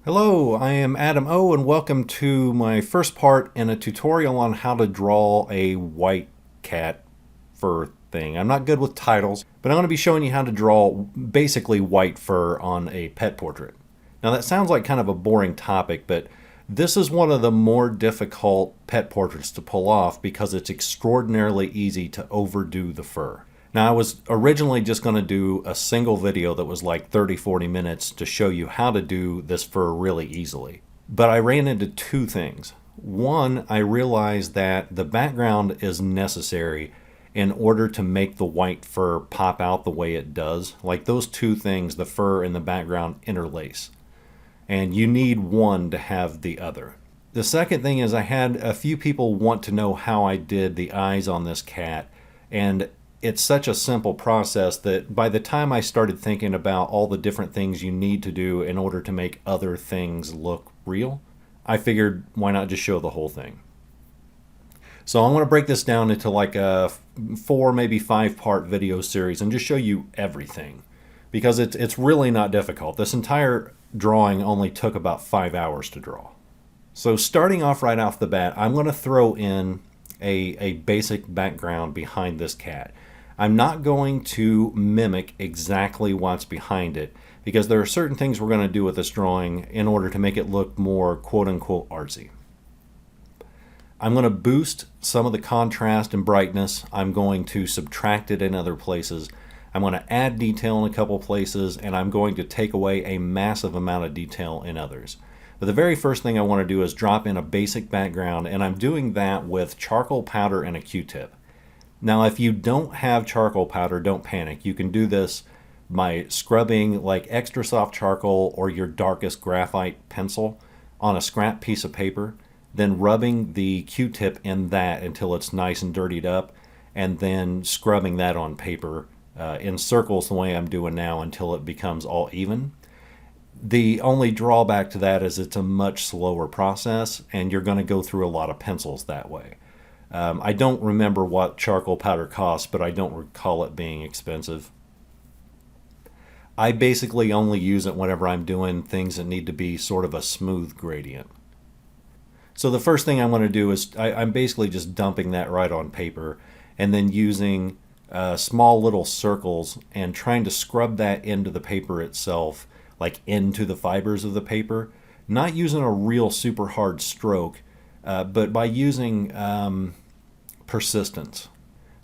Hello, I am Adam O and welcome to my first part in a tutorial on how to draw a white cat fur thing. I'm not good with titles, but I'm going to be showing you how to draw basically white fur on a pet portrait. Now that sounds like kind of a boring topic, but this is one of the more difficult pet portraits to pull off because it's extraordinarily easy to overdo the fur. Now, I was originally just going to do a single video that was like 30-40 minutes to show you how to do this fur really easily. But I ran into two things. One, I realized that the background is necessary in order to make the white fur pop out the way it does. Like those two things, the fur and the background, interlace. And you need one to have the other. The second thing is I had a few people want to know how I did the eyes on this cat, and it's such a simple process that by the time I started thinking about all the different things you need to do in order to make other things look real, I figured why not just show the whole thing. So I'm going to break this down into like a 4, maybe 5 part video series and just show you everything because it's really not difficult. This entire drawing only took about 5 hours to draw. So starting off right off the bat, I'm going to throw in a basic background behind this cat. I'm not going to mimic exactly what's behind it because there are certain things we're going to do with this drawing in order to make it look more quote-unquote artsy. I'm going to boost some of the contrast and brightness. I'm going to subtract it in other places. I'm going to add detail in a couple places, and I'm going to take away a massive amount of detail in others. But the very first thing I want to do is drop in a basic background, and I'm doing that with charcoal powder and a Q-tip. Now, if you don't have charcoal powder, don't panic. You can do this by scrubbing like extra soft charcoal or your darkest graphite pencil on a scrap piece of paper, then rubbing the Q-tip in that until it's nice and dirtied up, and then scrubbing that on paper in circles the way I'm doing now until it becomes all even. The only drawback to that is it's a much slower process, and you're going to go through a lot of pencils that way. I don't remember what charcoal powder costs, but I don't recall it being expensive. I basically only use it whenever I'm doing things that need to be sort of a smooth gradient. So the first thing I'm going to do is I'm basically just dumping that right on paper and then using small little circles and trying to scrub that into the paper itself, like into the fibers of the paper, not using a real super hard stroke, but by using persistence.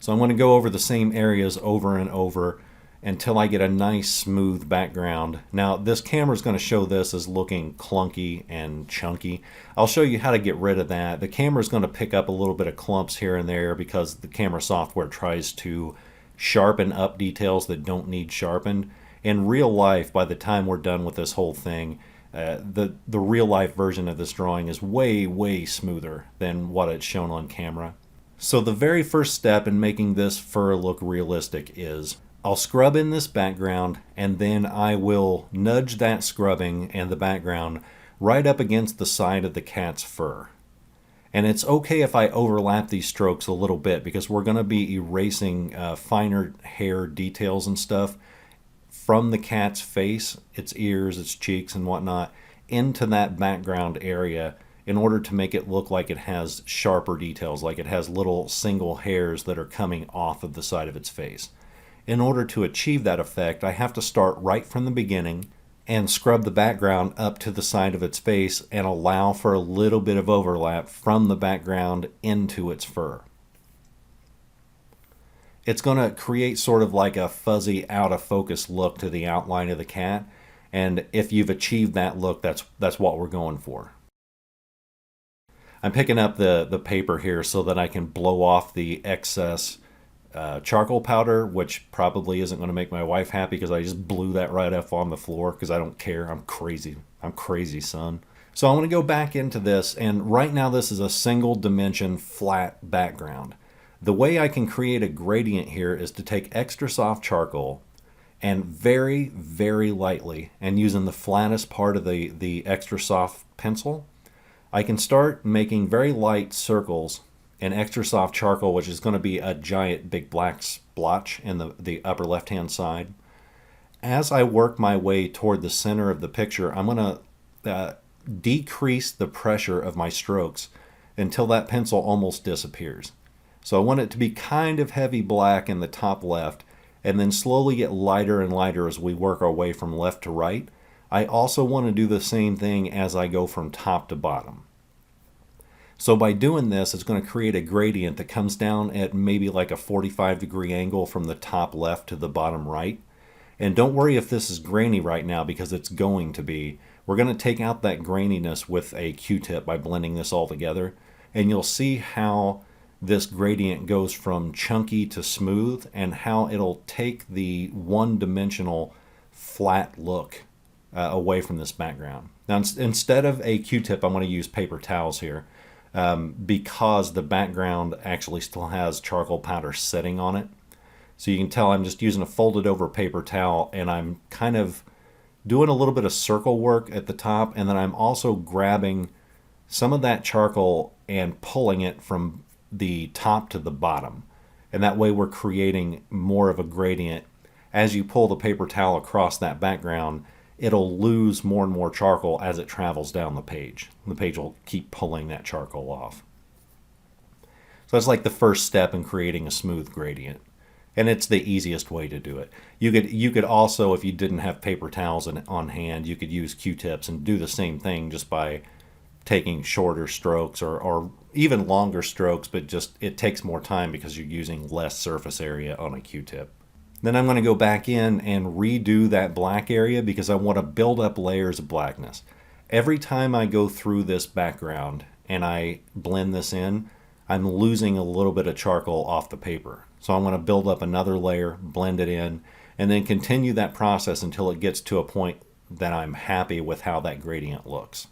So I'm going to go over the same areas over and over until I get a nice smooth background. Now this camera is going to show this as looking clunky and chunky. I'll show you how to get rid of that. The camera is going to pick up a little bit of clumps here and there because the camera software tries to sharpen up details that don't need sharpened. In real life, by the time we're done with this whole thing, the real life version of this drawing is way smoother than what it's shown on camera. So the very first step in making this fur look realistic is I'll scrub in this background, and then I will nudge that scrubbing and the background right up against the side of the cat's fur. And it's okay if I overlap these strokes a little bit because we're going to be erasing finer hair details and stuff from the cat's face, its ears, its cheeks, and whatnot, into that background area in order to make it look like it has sharper details, like it has little single hairs that are coming off of the side of its face. In order to achieve that effect, I have to start right from the beginning and scrub the background up to the side of its face and allow for a little bit of overlap from the background into its fur. It's going to create sort of like a fuzzy, out of focus look to the outline of the cat, and if you've achieved that look, that's what we're going for. I'm picking up the paper here so that I can blow off the excess charcoal powder, which probably isn't going to make my wife happy because I just blew that right up on the floor because I don't care. I'm crazy. I'm crazy, son. So I'm going to go back into this, and right now this is a single dimension flat background. The way I can create a gradient here is to take extra soft charcoal and very lightly, and using the flattest part of the extra soft pencil, I can start making very light circles in extra soft charcoal, which is going to be a giant big black splotch in the upper left hand side. As I work my way toward the center of the picture, I'm going to decrease the pressure of my strokes until that pencil almost disappears. So I want it to be kind of heavy black in the top left, and then slowly get lighter and lighter as we work our way from left to right. I also want to do the same thing as I go from top to bottom. So by doing this, it's going to create a gradient that comes down at maybe like a 45-degree angle from the top left to the bottom right. And don't worry if this is grainy right now, because it's going to be. We're going to take out that graininess with a Q-tip by blending this all together. And you'll see how this gradient goes from chunky to smooth, and how it'll take the one-dimensional flat look away from this background. Now, instead of a Q-tip, I'm going to use paper towels here, because the background actually still has charcoal powder sitting on it. So you can tell I'm just using a folded over paper towel, and I'm kind of doing a little bit of circle work at the top, and then I'm also grabbing some of that charcoal and pulling it from the top to the bottom. And that way we're creating more of a gradient. As you pull the paper towel across that background, it'll lose more and more charcoal as it travels down the page. The page will keep pulling that charcoal off. So that's like the first step in creating a smooth gradient. And it's the easiest way to do it. You could also, if you didn't have paper towels on hand, you could use Q-tips and do the same thing just by taking shorter strokes or even longer strokes, but just it takes more time because you're using less surface area on a Q-tip. Then I'm going to go back in and redo that black area because I want to build up layers of blackness. Every time I go through this background and I blend this in, I'm losing a little bit of charcoal off the paper. So I'm going to build up another layer, blend it in, and then continue that process until it gets to a point that I'm happy with how that gradient looks.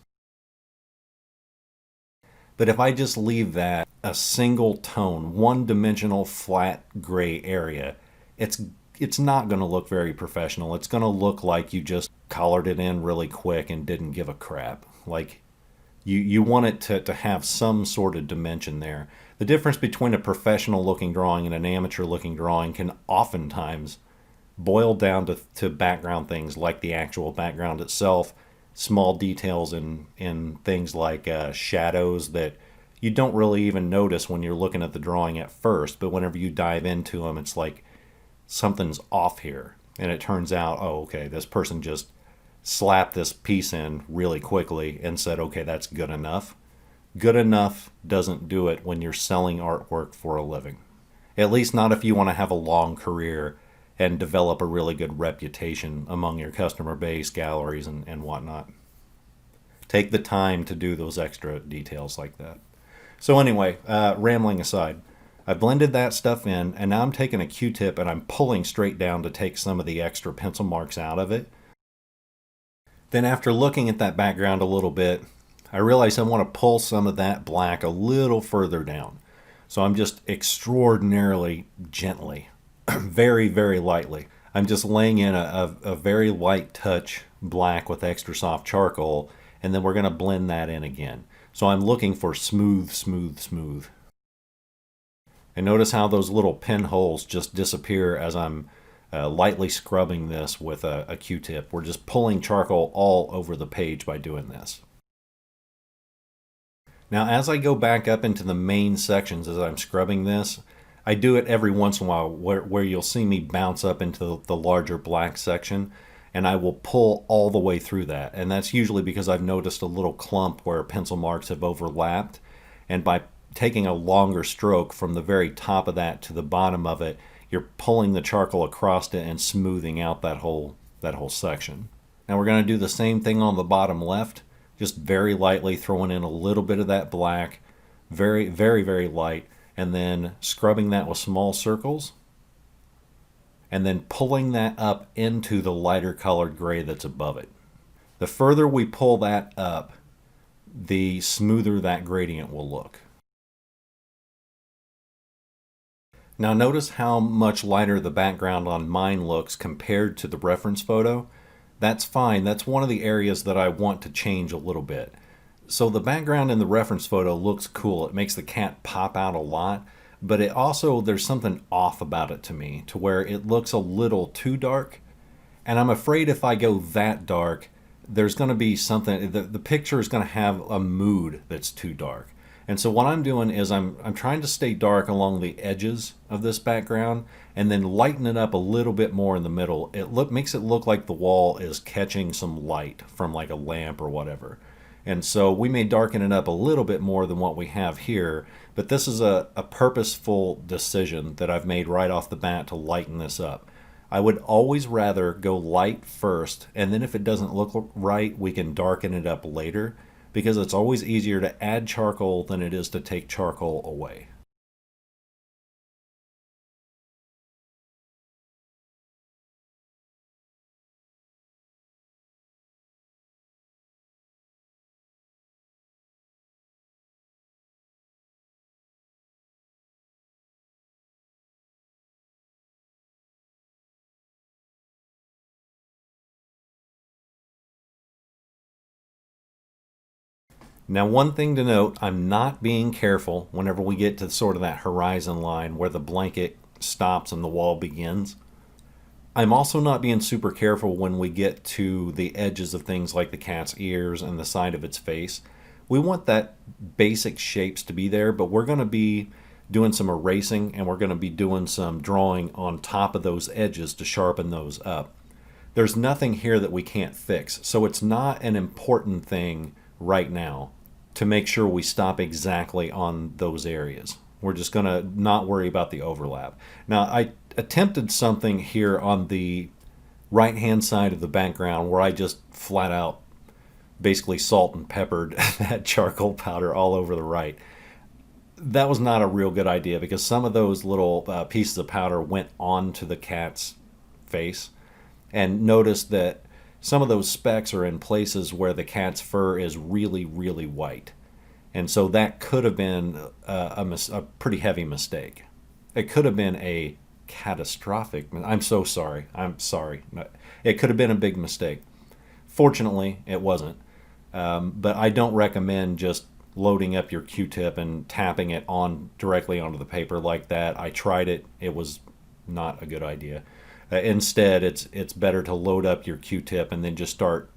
But if I just leave that a single tone, one-dimensional flat gray area, it's not going to look very professional. It's going to look like you just colored it in really quick and didn't give a crap. Like you want it to have some sort of dimension there. The difference between a professional looking drawing and an amateur looking drawing can oftentimes boil down to background things like the actual background itself, small details in things like shadows that you don't really even notice when you're looking at the drawing at first, but whenever you dive into them, it's like something's off here. And it turns out, oh, okay, this person just slapped this piece in really quickly and said, okay, that's good enough. Good enough doesn't do it when you're selling artwork for a living. At least not if you want to have a long career and develop a really good reputation among your customer base, galleries, and whatnot. Take the time to do those extra details like that. So anyway, rambling aside, I blended that stuff in, and now I'm taking a Q-tip and I'm pulling straight down to take some of the extra pencil marks out of it. Then after looking at that background a little bit, I realized I want to pull some of that black a little further down. So I'm just extraordinarily gently, very, very lightly. I'm just laying in a very light touch black with extra soft charcoal, and then we're going to blend that in again. So I'm looking for smooth, smooth, smooth. And notice how those little pinholes just disappear as I'm lightly scrubbing this with a Q-tip. We're just pulling charcoal all over the page by doing this. Now, as I go back up into the main sections as I'm scrubbing this, I do it every once in a while where you'll see me bounce up into the larger black section, and I will pull all the way through that. And that's usually because I've noticed a little clump where pencil marks have overlapped, and by taking a longer stroke from the very top of that to the bottom of it, you're pulling the charcoal across it and smoothing out that whole section. Now we're going to do the same thing on the bottom left, just very lightly throwing in a little bit of that black, very, very, very light, and then scrubbing that with small circles, and then pulling that up into the lighter colored gray that's above it. The further we pull that up, the smoother that gradient will look. Now notice how much lighter the background on mine looks compared to the reference photo. That's fine. That's one of the areas that I want to change a little bit. So the background in the reference photo looks cool. It makes the cat pop out a lot, but it also, there's something off about it to me, to where it looks a little too dark. And I'm afraid if I go that dark, there's going to be something, the picture is going to have a mood that's too dark. And so what I'm doing is I'm trying to stay dark along the edges of this background and then lighten it up a little bit more in the middle. Makes it look like the wall is catching some light from like a lamp or whatever. And so we may darken it up a little bit more than what we have here, but this is a purposeful decision that I've made right off the bat to lighten this up. I would always rather go light first, and then if it doesn't look right, we can darken it up later, because it's always easier to add charcoal than it is to take charcoal away. Now, one thing to note, I'm not being careful whenever we get to sort of that horizon line where the blanket stops and the wall begins. I'm also not being super careful when we get to the edges of things like the cat's ears and the side of its face. We want that basic shapes to be there, but we're going to be doing some erasing and we're going to be doing some drawing on top of those edges to sharpen those up. There's nothing here that we can't fix, so it's not an important thing right now to make sure we stop exactly on those areas. We're just going to not worry about the overlap. Now, I attempted something here on the right hand side of the background where I just flat out basically salt and peppered that charcoal powder all over the right. That was not a real good idea because some of those little pieces of powder went onto the cat's face, and notice that some of those specks are in places where the cat's fur is really, really white. And so that could have been a pretty heavy mistake. It could have been a catastrophic, I'm so sorry, I'm sorry. It could have been a big mistake. Fortunately, it wasn't. But I don't recommend just loading up your Q-tip and tapping it on directly onto the paper like that. I tried it. It was not a good idea. Instead, it's better to load up your Q-tip and then just start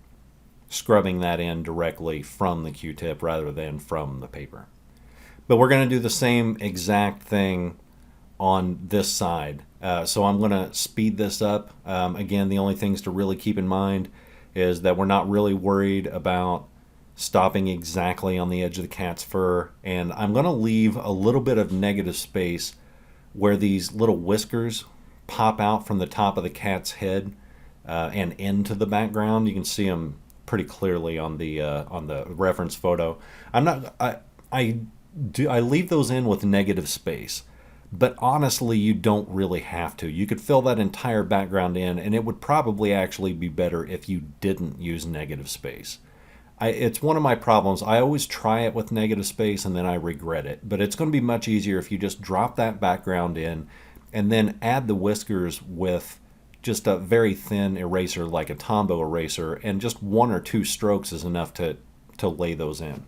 scrubbing that in directly from the Q-tip rather than from the paper. But we're going to do the same exact thing on this side. So I'm going to speed this up. Again, the only things to really keep in mind is that we're not really worried about stopping exactly on the edge of the cat's fur. And I'm going to leave a little bit of negative space where these little whiskers pop out from the top of the cat's head and into the background. You can see them pretty clearly on the reference photo. I leave those in with negative space, but honestly, you don't really have to. You could fill that entire background in, and it would probably actually be better if you didn't use negative space. It's one of my problems. I always try it with negative space and then I regret it, but it's going to be much easier if you just drop that background in and then add the whiskers with just a very thin eraser like a Tombow eraser, and just one or two strokes is enough to lay those in.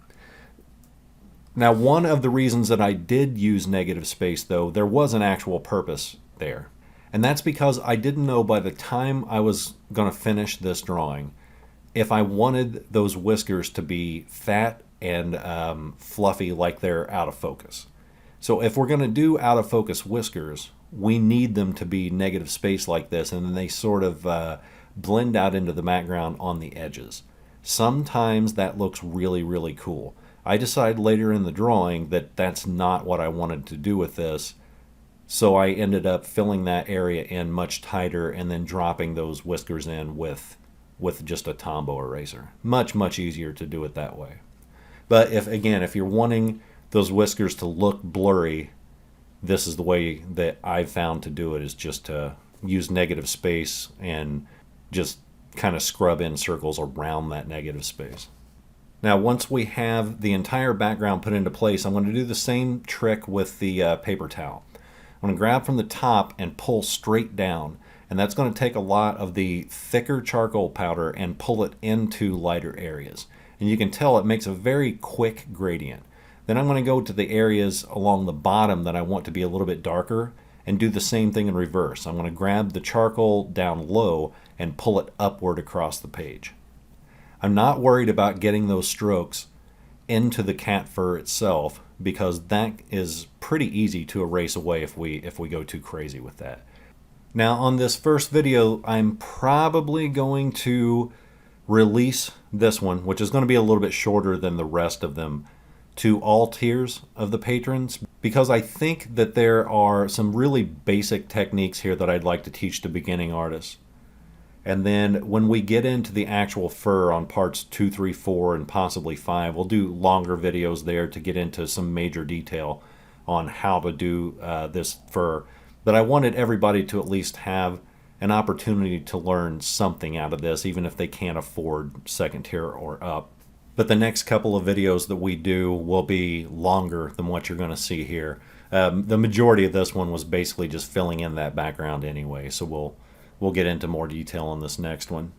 Now, one of the reasons that I did use negative space, though, there was an actual purpose there. And that's because I didn't know by the time I was going to finish this drawing if I wanted those whiskers to be fat and fluffy like they're out of focus. So if we're going to do out of focus whiskers, we need them to be negative space like this, and then they sort of blend out into the background on the edges. Sometimes that looks really, really cool. I decided later in the drawing that that's not what I wanted to do with this, so I ended up filling that area in much tighter and then dropping those whiskers in with just a Tombow eraser. Much, much easier to do it that way. But if you're wanting those whiskers to look blurry, this is the way that I've found to do it, is just to use negative space and just kind of scrub in circles around that negative space. Now, once we have the entire background put into place, I'm going to do the same trick with the paper towel. I'm going to grab from the top and pull straight down, and that's going to take a lot of the thicker charcoal powder and pull it into lighter areas. And you can tell it makes a very quick gradient. Then I'm going to go to the areas along the bottom that I want to be a little bit darker and do the same thing in reverse. I'm going to grab the charcoal down low and pull it upward across the page. I'm not worried about getting those strokes into the cat fur itself because that is pretty easy to erase away if we go too crazy with that. Now on this first video, I'm probably going to release this one, which is going to be a little bit shorter than the rest of them, to all tiers of the patrons, because I think that there are some really basic techniques here that I'd like to teach to beginning artists. And then when we get into the actual fur on parts 2, 3, 4, and possibly 5, we'll do longer videos there to get into some major detail on how to do this fur. But I wanted everybody to at least have an opportunity to learn something out of this, even if they can't afford second tier or up. But the next couple of videos that we do will be longer than what you're going to see here. The majority of this one was basically just filling in that background anyway, so we'll get into more detail on this next one.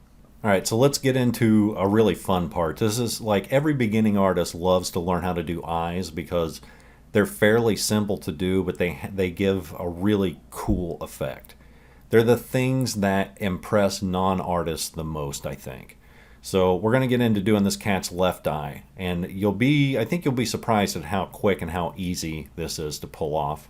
All right, so let's get into a really fun part. This is like every beginning artist loves to learn how to do eyes because they're fairly simple to do, but they give a really cool effect. They're the things that impress non-artists the most, I think. So we're going to get into doing this cat's left eye, and I think you'll be surprised at how quick and how easy this is to pull off.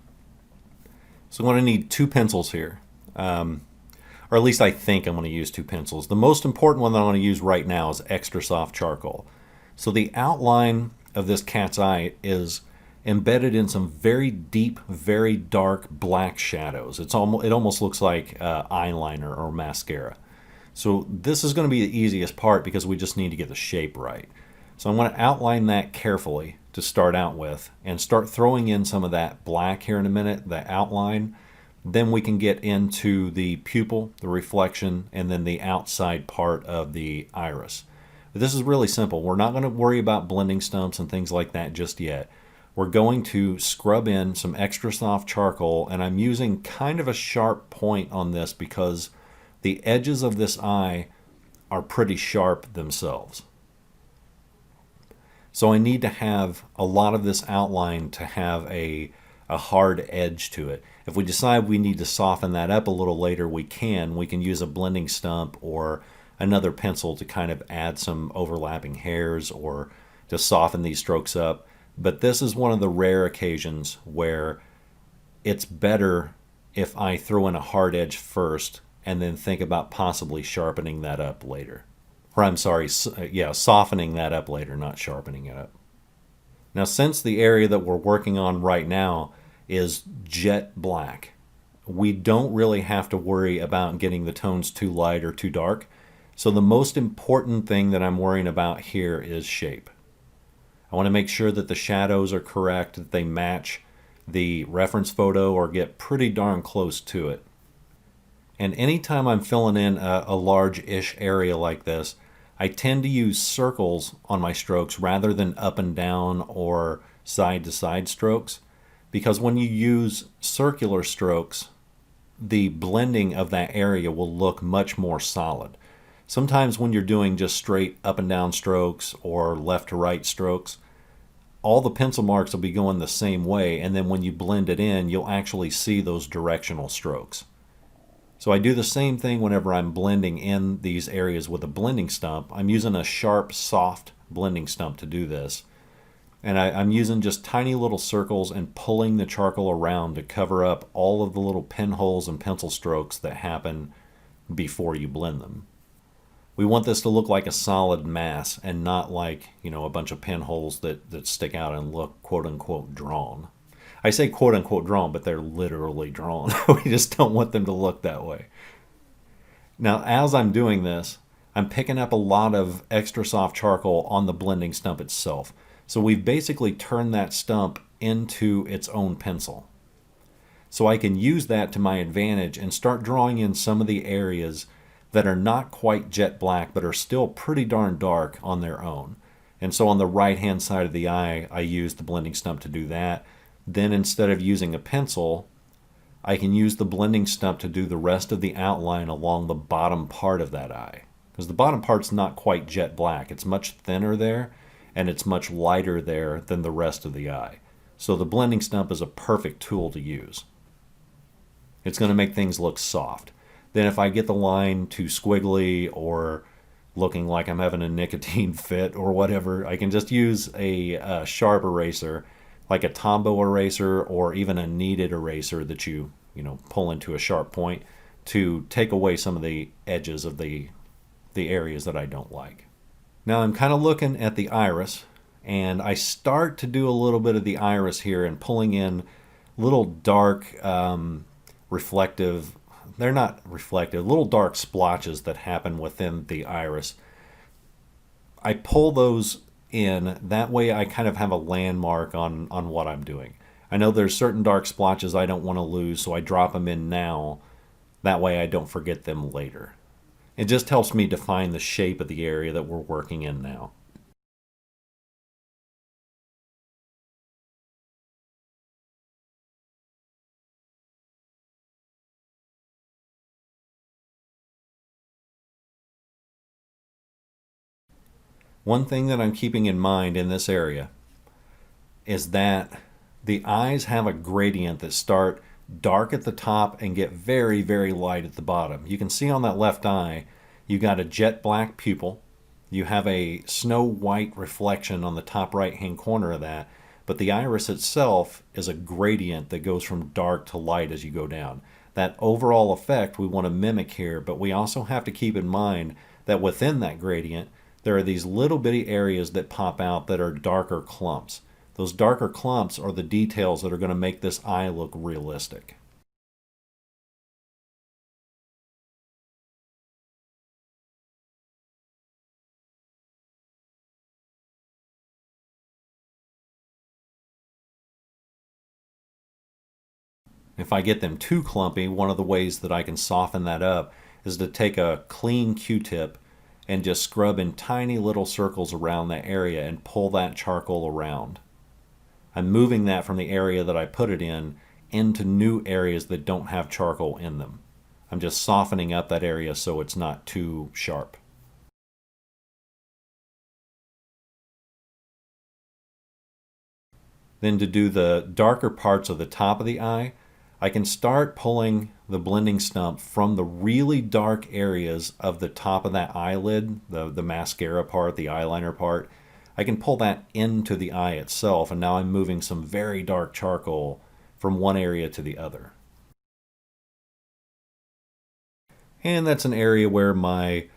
So I'm going to need 2 pencils here. Or at least I think I'm going to use 2 pencils. The most important one that I'm going to use right now is extra soft charcoal. So the outline of this cat's eye is embedded in some very deep, very dark black shadows. It almost looks like eyeliner or mascara. So this is going to be the easiest part because we just need to get the shape right. So I'm going to outline that carefully to start out with and start throwing in some of that black here in a minute, the outline. Then we can get into the pupil, the reflection, and then the outside part of the iris. But this is really simple. We're not going to worry about blending stumps and things like that just yet. We're going to scrub in some extra soft charcoal, and I'm using kind of a sharp point on this because the edges of this eye are pretty sharp themselves. So I need to have a lot of this outline to have a hard edge to it. If we decide we need to soften that up a little later, we can. We can use a blending stump or another pencil to kind of add some overlapping hairs or to soften these strokes up. But this is one of the rare occasions where it's better if I throw in a hard edge first and then think about possibly sharpening that up later. Or I'm sorry, softening that up later, not sharpening it up. Now, since the area that we're working on right now is jet black, we don't really have to worry about getting the tones too light or too dark. So the most important thing that I'm worrying about here is shape. I want to make sure that the shadows are correct, that they match the reference photo or get pretty darn close to it. And anytime I'm filling in a large-ish area like this, I tend to use circles on my strokes rather than up and down or side-to-side strokes, because when you use circular strokes, the blending of that area will look much more solid. Sometimes when you're doing just straight up and down strokes or left to right strokes, all the pencil marks will be going the same way, and then when you blend it in, you'll actually see those directional strokes. So I do the same thing whenever I'm blending in these areas with a blending stump. I'm using a sharp, soft blending stump to do this. And I'm using just tiny little circles and pulling the charcoal around to cover up all of the little pinholes and pencil strokes that happen before you blend them. We want this to look like a solid mass and not like, a bunch of pinholes that stick out and look quote-unquote drawn. I say quote-unquote drawn, but they're literally drawn. We just don't want them to look that way. Now, as I'm doing this, I'm picking up a lot of extra soft charcoal on the blending stump itself. So we've basically turned that stump into its own pencil. So I can use that to my advantage and start drawing in some of the areas that are not quite jet black but are still pretty darn dark on their own. And so on the right hand side of the eye, I use the blending stump to do that. Then instead of using a pencil, I can use the blending stump to do the rest of the outline along the bottom part of that eye. Because the bottom part's not quite jet black. It's much thinner there, and it's much lighter there than the rest of the eye. So the blending stump is a perfect tool to use. It's going to make things look soft. Then if I get the line too squiggly or looking like I'm having a nicotine fit or whatever. I can just use a sharp eraser, like a Tombow eraser or even a kneaded eraser that you know pull into a sharp point to take away some of the edges of the areas that I don't like. Now I'm kind of looking at the iris, and I start to do a little bit of the iris here and pulling in little dark reflective, they're not reflective, little dark splotches that happen within the iris. I pull those in, that way I kind of have a landmark on what I'm doing. I know there's certain dark splotches I don't want to lose, so I drop them in now. That way I don't forget them later. It just helps me define the shape of the area that we're working in now. One thing that I'm keeping in mind in this area is that the eyes have a gradient that start dark at the top and get very, very light at the bottom. You can see on that left eye, you got a jet black pupil. You have a snow white reflection on the top right hand corner of that, but the iris itself is a gradient that goes from dark to light as you go down. That overall effect we want to mimic here, but we also have to keep in mind that within that gradient, there are these little bitty areas that pop out that are darker clumps. Those darker clumps are the details that are going to make this eye look realistic. If I get them too clumpy, one of the ways that I can soften that up is to take a clean Q-tip and just scrub in tiny little circles around that area and pull that charcoal around. I'm moving that from the area that I put it in into new areas that don't have charcoal in them. I'm just softening up that area so it's not too sharp. Then to do the darker parts of the top of the eye, I can start pulling the blending stump from the really dark areas of the top of that eyelid, the mascara part, the eyeliner part. I can pull that into the eye itself, and now I'm moving some very dark charcoal from one area to the other. And that's an area where my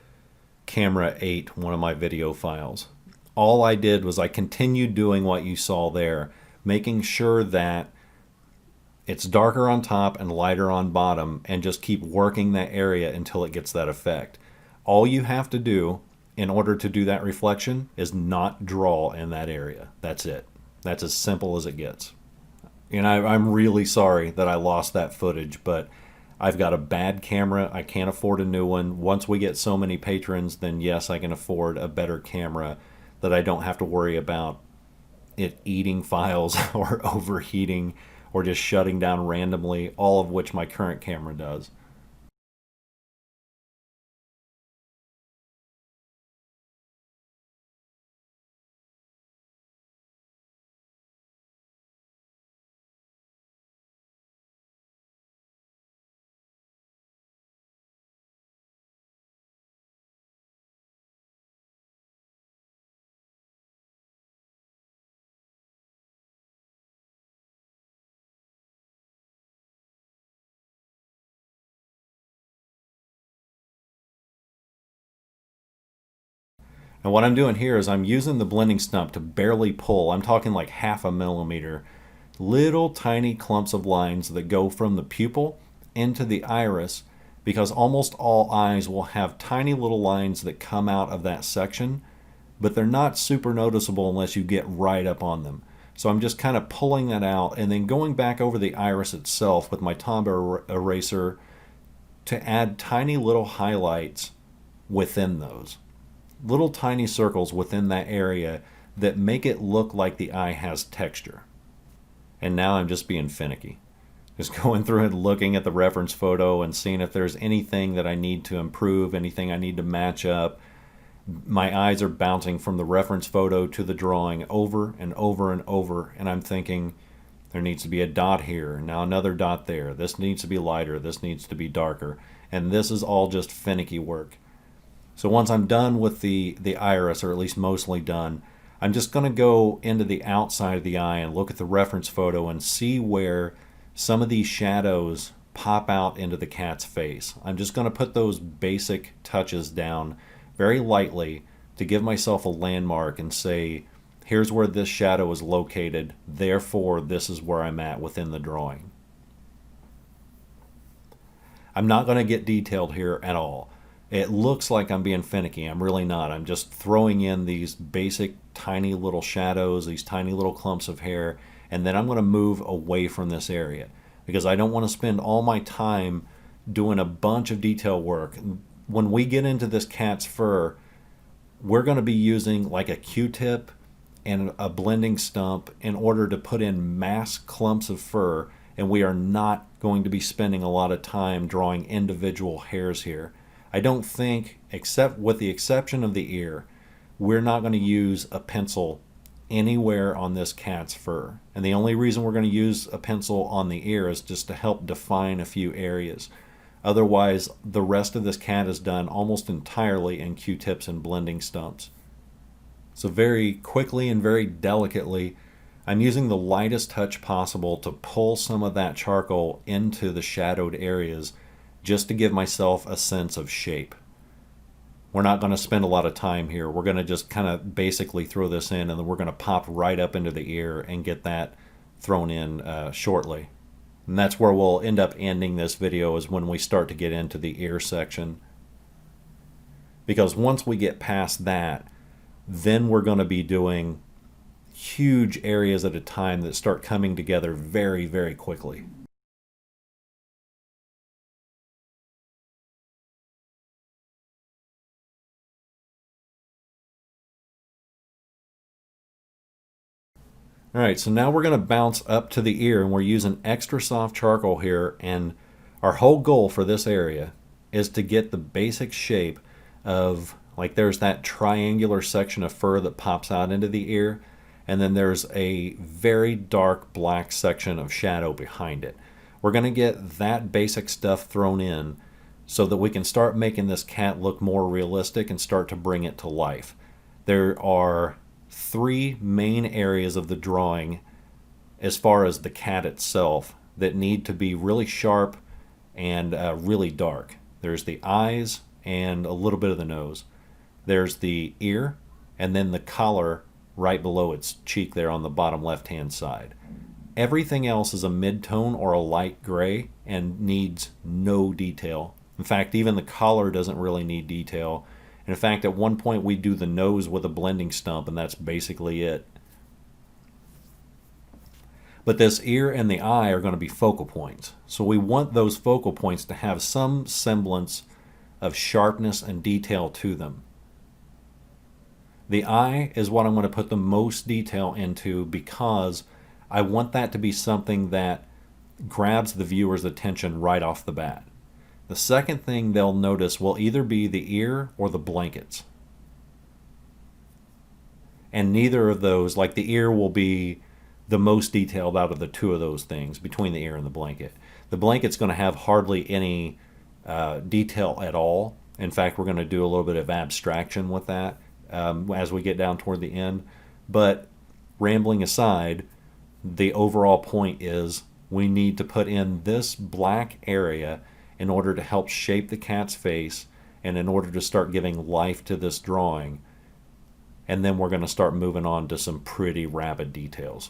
camera ate one of my video files. All I did was I continued doing what you saw there, making sure that it's darker on top and lighter on bottom, and just keep working that area until it gets that effect. All you have to do in order to do that reflection is not draw in that area. That's it. That's as simple as it gets. And I'm really sorry that I lost that footage, but I've got a bad camera. I can't afford a new one. Once we get so many patrons, then yes, I can afford a better camera that I don't have to worry about it eating files or overheating or just shutting down randomly, all of which my current camera does. And what I'm doing here is I'm using the blending stump to barely pull. I'm talking like half a millimeter. Little tiny clumps of lines that go from the pupil into the iris, because almost all eyes will have tiny little lines that come out of that section, but they're not super noticeable unless you get right up on them. So I'm just kind of pulling that out and then going back over the iris itself with my Tombow eraser to add tiny little highlights within those. Little tiny circles within that area that make it look like the eye has texture. And now I'm just being finicky. Just going through and looking at the reference photo and seeing if there's anything that I need to improve, anything I need to match up. My eyes are bouncing from the reference photo to the drawing over and over and over, and I'm thinking there needs to be a dot here, now another dot there. This needs to be lighter, this needs to be darker. And this is all just finicky work. So once I'm done with the iris, or at least mostly done, I'm just going to go into the outside of the eye and look at the reference photo and see where some of these shadows pop out into the cat's face. I'm just going to put those basic touches down very lightly to give myself a landmark and say, here's where this shadow is located, therefore this is where I'm at within the drawing. I'm not going to get detailed here at all. It looks like I'm being finicky. I'm really not. I'm just throwing in these basic tiny little shadows, these tiny little clumps of hair, and then I'm going to move away from this area because I don't want to spend all my time doing a bunch of detail work. When we get into this cat's fur, we're going to be using like a Q-tip and a blending stump in order to put in mass clumps of fur, and we are not going to be spending a lot of time drawing individual hairs here. I don't think, except with the exception of the ear, we're not going to use a pencil anywhere on this cat's fur. And the only reason we're going to use a pencil on the ear is just to help define a few areas. Otherwise, the rest of this cat is done almost entirely in Q-tips and blending stumps. So very quickly and very delicately, I'm using the lightest touch possible to pull some of that charcoal into the shadowed areas just to give myself a sense of shape. We're not going to spend a lot of time here. We're going to just kind of basically throw this in, and then we're going to pop right up into the ear and get that thrown in shortly. And that's where we'll end up ending this video, is when we start to get into the ear section. Because once we get past that, then we're going to be doing huge areas at a time that start coming together very, very quickly. All right, so now we're going to bounce up to the ear, and we're using extra soft charcoal here, and our whole goal for this area is to get the basic shape of, like, there's that triangular section of fur that pops out into the ear, and then there's a very dark black section of shadow behind it. We're going to get that basic stuff thrown in so that we can start making this cat look more realistic and start to bring it to life. There are three main areas of the drawing as far as the cat itself that need to be really sharp and really dark. There's the eyes and a little bit of the nose. There's the ear, and then the collar right below its cheek there on the bottom left-hand side. Everything else is a mid-tone or a light gray and needs no detail. In fact, even the collar doesn't really need detail. In fact, at one point we do the nose with a blending stump, and that's basically it. But this ear and the eye are going to be focal points. So we want those focal points to have some semblance of sharpness and detail to them. The eye is what I'm going to put the most detail into because I want that to be something that grabs the viewer's attention right off the bat. The second thing they'll notice will either be the ear or the blankets. And neither of those, like the ear will be the most detailed out of the two of those things between the ear and the blanket. The blanket's going to have hardly any detail at all. In fact, we're going to do a little bit of abstraction with that as we get down toward the end. But rambling aside, the overall point is we need to put in this black area in order to help shape the cat's face and in order to start giving life to this drawing. And then we're going to start moving on to some pretty rapid details.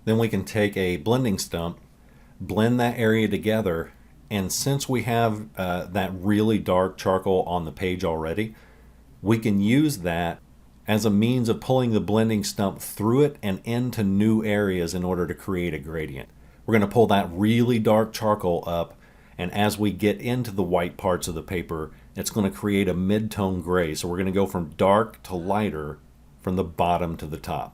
Then we can take a blending stump, blend that area together, and since we have that really dark charcoal on the page already, we can use that as a means of pulling the blending stump through it and into new areas in order to create a gradient. We're going to pull that really dark charcoal up, and as we get into the white parts of the paper, it's going to create a mid-tone gray. So we're going to go from dark to lighter from the bottom to the top.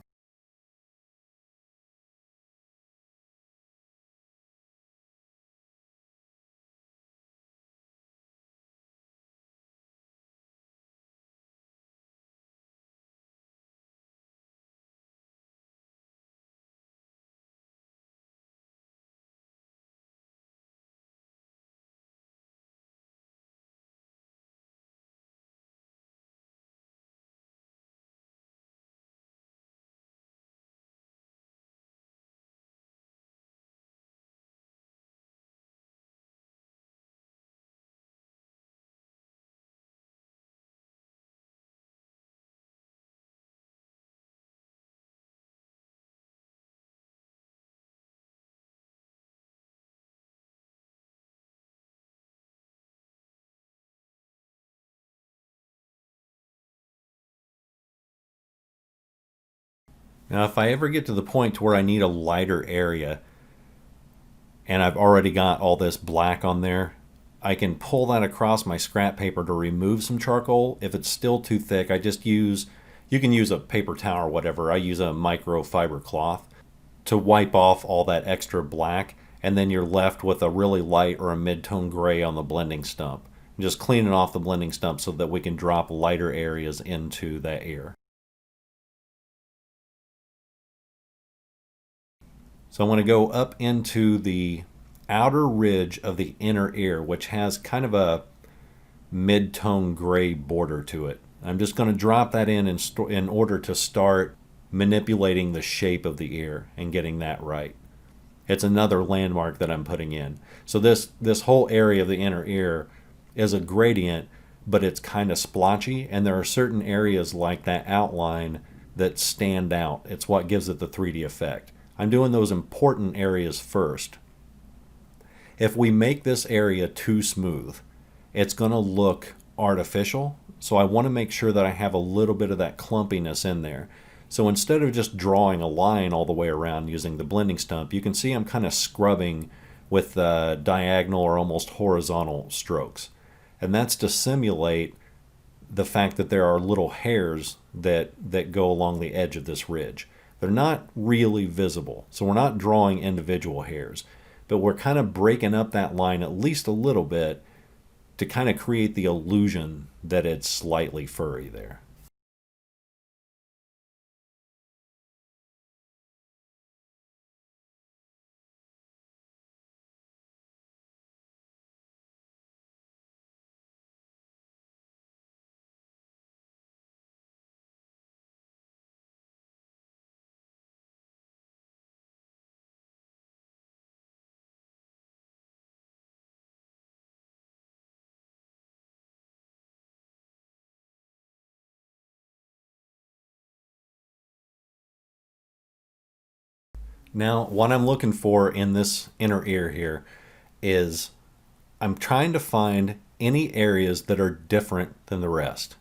Now, if I ever get to the point where I need a lighter area and I've already got all this black on there, I can pull that across my scrap paper to remove some charcoal. If it's still too thick, I just use, you can use a paper towel or whatever. I use a microfiber cloth to wipe off all that extra black, and then you're left with a really light or a mid-tone gray on the blending stump. Just cleaning off the blending stump so that we can drop lighter areas into that air. So I'm going to go up into the outer ridge of the inner ear, which has kind of a mid-tone gray border to it. I'm just going to drop that in order to start manipulating the shape of the ear and getting that right. It's another landmark that I'm putting in. So this whole area of the inner ear is a gradient, but it's kind of splotchy, and there are certain areas like that outline that stand out. It's what gives it the 3D effect. I'm doing those important areas first. If we make this area too smooth, it's going to look artificial. So I want to make sure that I have a little bit of that clumpiness in there. So instead of just drawing a line all the way around using the blending stump, you can see I'm kind of scrubbing with diagonal or almost horizontal strokes. And that's to simulate the fact that there are little hairs that go along the edge of this ridge. They're not really visible, so we're not drawing individual hairs, but we're kind of breaking up that line at least a little bit to kind of create the illusion that it's slightly furry there. Now, what I'm looking for in this inner ear here is I'm trying to find any areas that are different than the rest.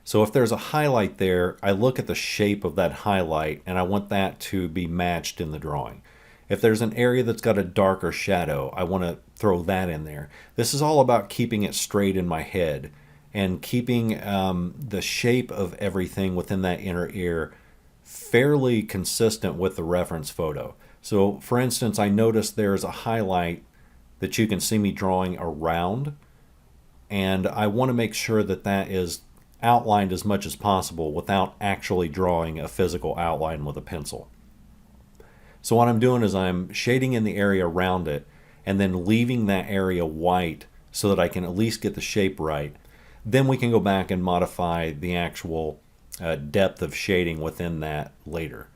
So if there's a highlight there, I look at the shape of that highlight and I want that to be matched in the drawing. If there's an area that's got a darker shadow, I want to throw that in there. This is all about keeping it straight in my head and keeping the shape of everything within that inner ear fairly consistent with the reference photo. So for instance, I noticed there's a highlight that you can see me drawing around, and I want to make sure that that is outlined as much as possible without actually drawing a physical outline with a pencil. So what I'm doing is I'm shading in the area around it and then leaving that area white so that I can at least get the shape right. Then we can go back and modify the actual depth of shading within that later.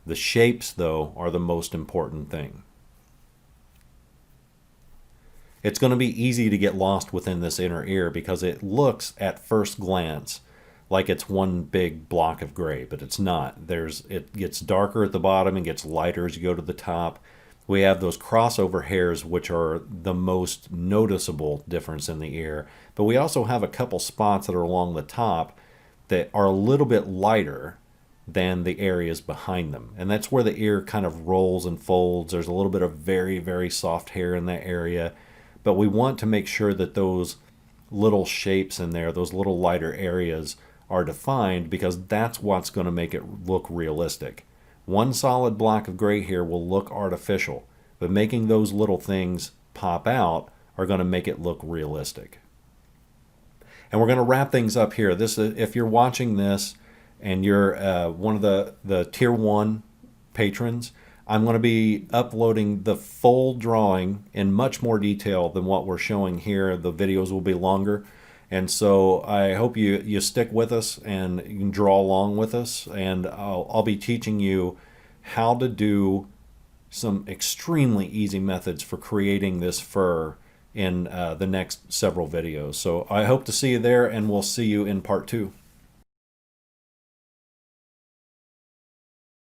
The shapes, though, are the most important thing. It's going to be easy to get lost within this inner ear because it looks at first glance like it's one big block of gray, but it's not. It gets darker at the bottom and gets lighter as you go to the top. We have those crossover hairs, which are the most noticeable difference in the ear, but we also have a couple spots that are along the top that are a little bit lighter than the areas behind them. And that's where the ear kind of rolls and folds. There's a little bit of very, very soft hair in that area. But we want to make sure that those little shapes in there, those little lighter areas, are defined because that's what's going to make it look realistic. One solid block of gray here will look artificial, but making those little things pop out are going to make it look realistic. And we're going to wrap things up here. If you're watching this and you're one of the Tier 1 patrons, I'm going to be uploading the full drawing in much more detail than what we're showing here. The videos will be longer. And so I hope you stick with us and you can draw along with us. And I'll be teaching you how to do some extremely easy methods for creating this fur in the next several videos. So I hope to see you there, and we'll see you in part 2.